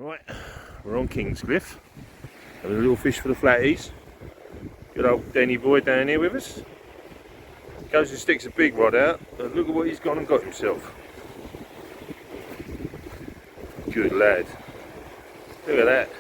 Right, we're on Kingscliff. Having a little fish for the flatties. Good old Denny boy down here with us. Goes and sticks a big rod out, and look at what he's gone and got himself. Good lad. Look at that.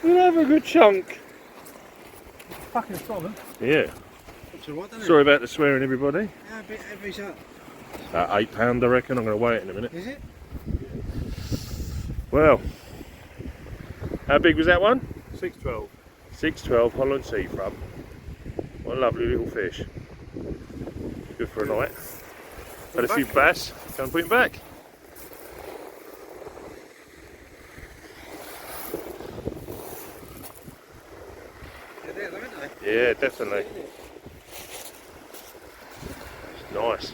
We'll have a good chunk. Fucking solid. Yeah. Right, sorry about the swearing, everybody. How big is that? £8 I reckon. I'm going to weigh it in a minute. Is it? Well, how big was that one? 612. 612 Holland sea frub. What a lovely little fish. Good for a night. Had a few bass. Go and put him back. They're there though, aren't they? Yeah, definitely. It's nice.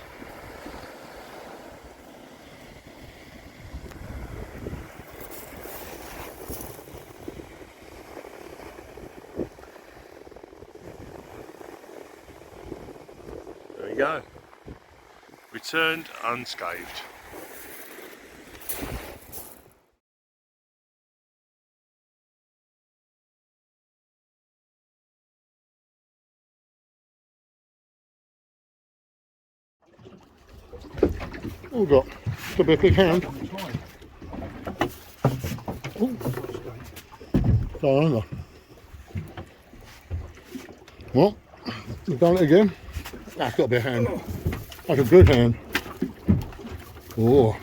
There we go. Returned unscathed. Oh, got a bit big hand. Oh, so well, we've done it again. That's got a big hand. That's a good hand. Oh.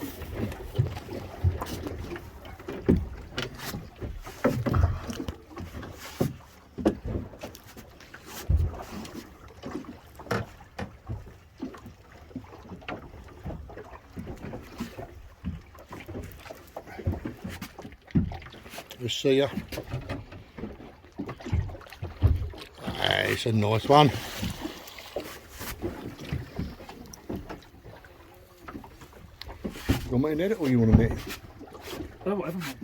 Just see ya. It's a nice one. You want me to net it or you want to net it? Oh, whatever, mate.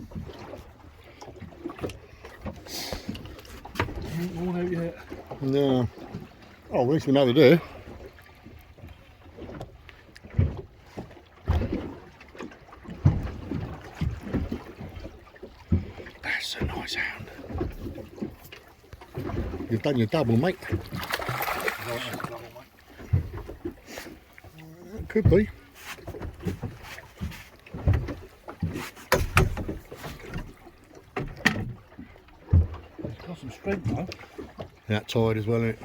Ain't worn out yet. No. Oh, at least we know to do. That's a nice hound. You've done your double, mate. It could be. Got some strength though. That tide as well, isn't it?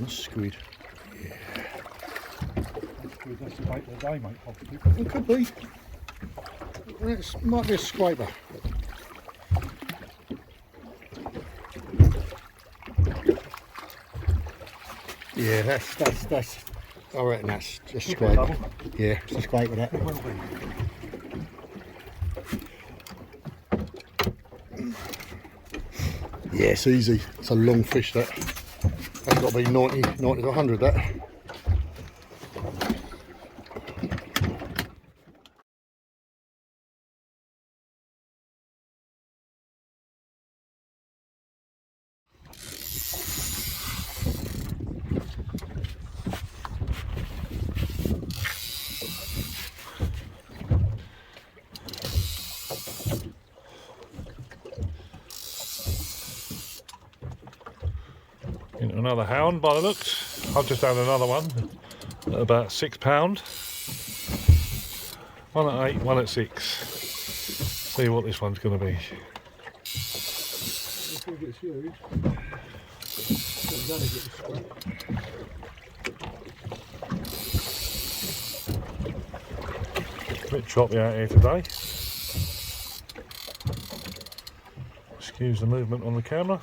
Squid. Yeah. That's the bait of the day, mate, possibly. It could be. It might be a scraper. Yeah, that's. I reckon that's just a scraper. Yeah, it's a scraper that. It will be. Yeah, it's easy. It's a long fish that. That's got to be 90 to 100 that. Into another hound by the looks. I've just had another one at about £6. One at 8, one at 6. See what this one's going to be. If it gets huge, Bit choppy out here today. Excuse the movement on the camera.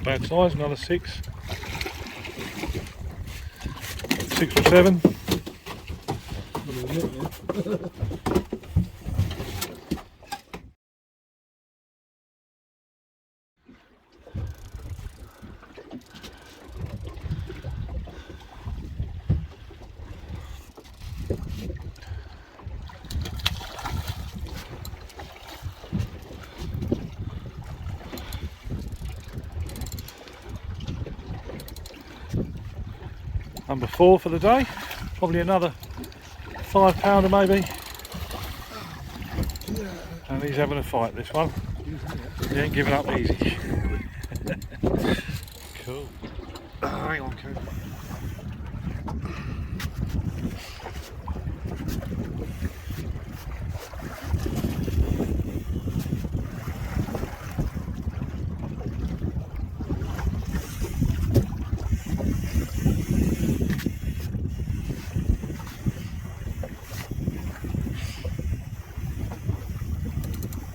Not a bad size, another 6. 6 or 7. Number 4 for the day, probably another 5 pounder maybe. And he's having a fight, this one. He ain't giving up easy. Cool. Hang on, Cool.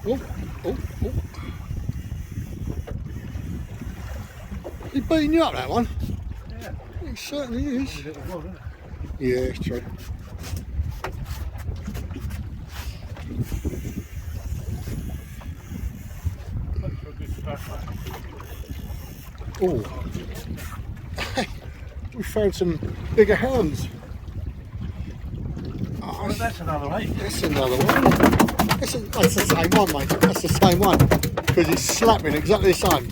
Oh, oh, oh. He's beating you up, that one. Yeah. He certainly is. Little rod, isn't it? Yeah, it's true. Oh, we found some bigger hounds. Oh, Well, that's another 8. that's another one. That's the same one, mate. That's the same one. Because it's slapping exactly the same.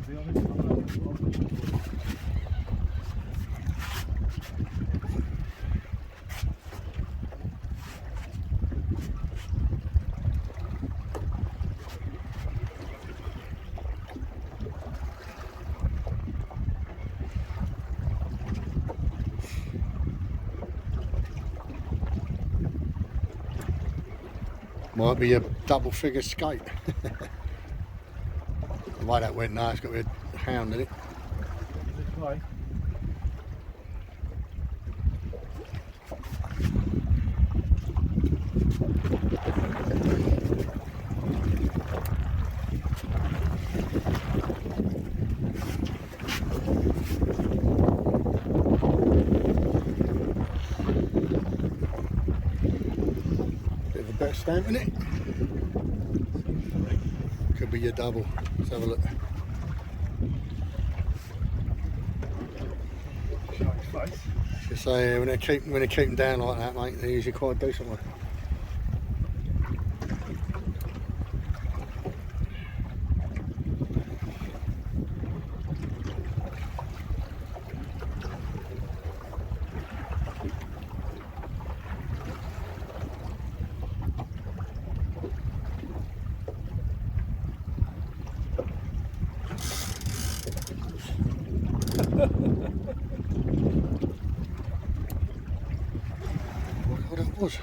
To be honest, I'm not Might be a double figure skate. The way that went now, it's got to be a hound in it. this way. Bit of a better stamp in it. Could be your double. Let's have a look. Show his face. Just say when they keep them down like that, mate, they're usually quite a decent one. What that was?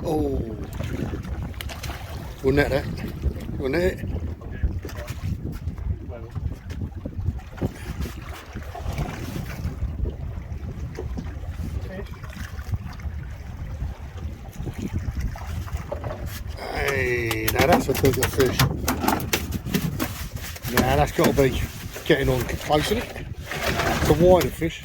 Oh, we'll net that. We'll net it. Hey, now that's a bigger fish. Now that's got to be getting on close, isn't it? It's a wider fish.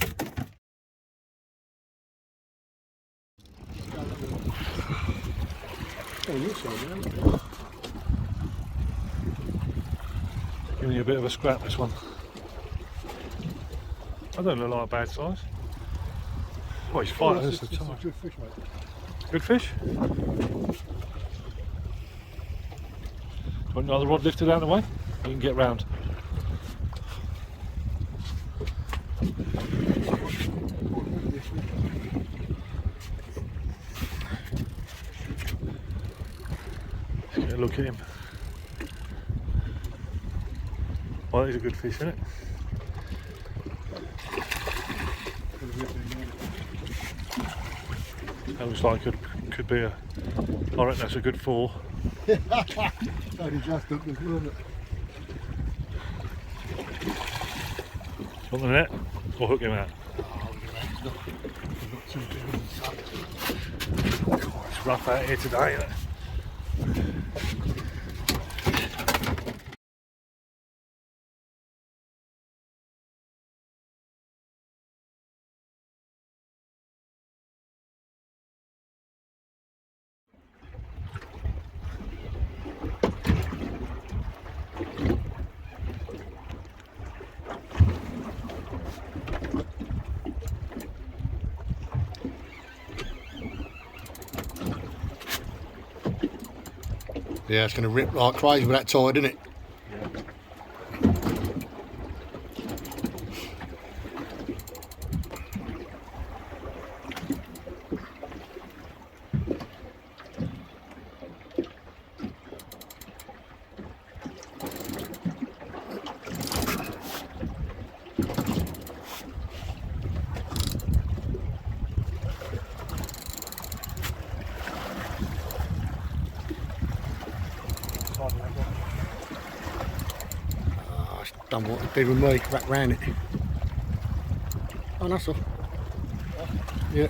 Giving you a bit of a scrap, this one. I don't look like a bad size. Oh, he's fighting us the This is a time. good fish, mate. Good fish. Want another rod lifted out of the way? You can get round. Let's get a look at him. Well, that is a good fish, isn't it? That looks like it could be a. I reckon that's a good 4. Only just up this, wasn't it? on the net or hook him out. It's rough out here today, isn't it? Yeah, it's going to rip like crazy with that tide, isn't it? Oh, it's done what it did with me, back round it. Oh, that's all. Yeah.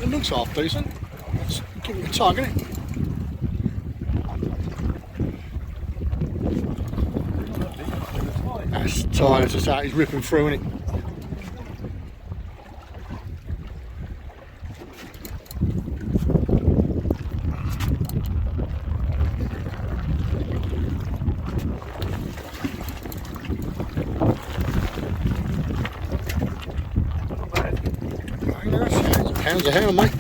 It looks half decent. Let's give it a tug, innit? That's tired, it's just out, he's ripping through, innit? Hounds a hound, mate.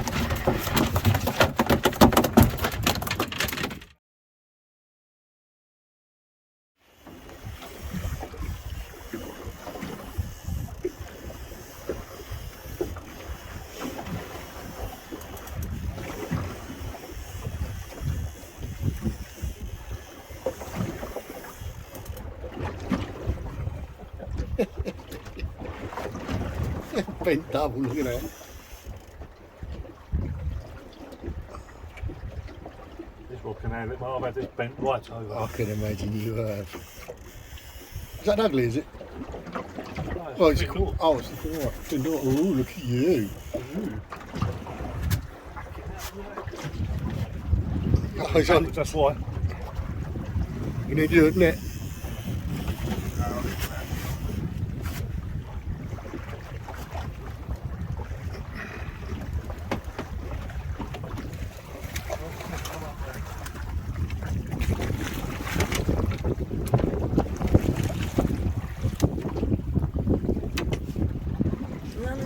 Bent double, look at that. This one can handle it, I've had this bent right over. I can imagine you have. Is that ugly, is it? Oh, it's cool. Oh, it's alright. Oh, look at you. Oh, it's on. That's why. You need to do it, net.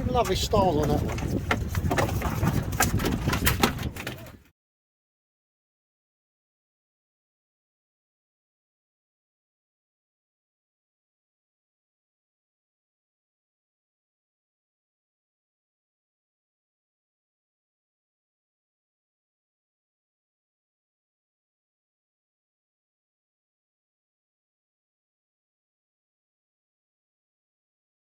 Lovely stars on that one.